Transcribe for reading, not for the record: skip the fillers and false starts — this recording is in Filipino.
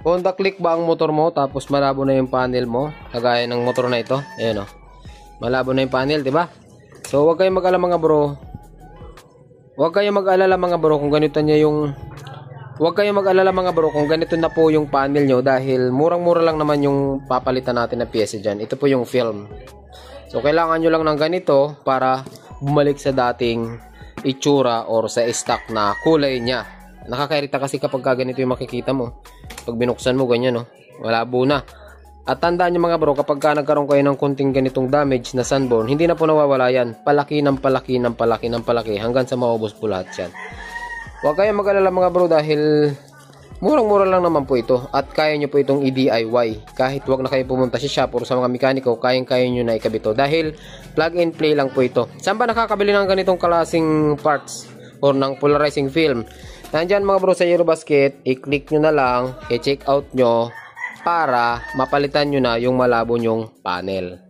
Honda Click ba ang motor mo tapos malabo na yung panel mo, kagaya ng motor na ito. Ayan oh. Malabo na yung panel, 'di ba? So huwag kayong mag-alala mga bro. Huwag kayong mag-alala mga bro kung ganito na po yung panel nyo, dahil murang-mura lang naman yung papalitan natin na pyesa dyan. Ito po yung film. So kailangan nyo lang ng ganito para bumalik sa dating itsura or sa stock na kulay niya. Nakakairita kasi kapag ganito yung makikita mo. Pag binuksan mo ganyan, no? Malabo na. At tandaan nyo mga bro, kapag nagkaroon kayo ng konting ganitong damage na sunburn, hindi na po nawawala yan. Palaki ng palaki ng palaki ng palaki hanggang sa maubos po lahat yan. Huwag kayong mag-alala mga bro, dahil murang-mura lang naman po ito. At kaya nyo po itong i-DIY. Kahit huwag na kayo pumunta sa shop or sa mga mekaniko, kayang-kaya nyo na ikabito. Dahil plug and play lang po ito. Saan ba nakakabili ng ganitong klaseng parts or ng polarizing film? Nandyan mga bro sa Eurobasket, i-click nyo na lang, i-check out nyo, para mapalitan nyo na yung malabo nyong panel.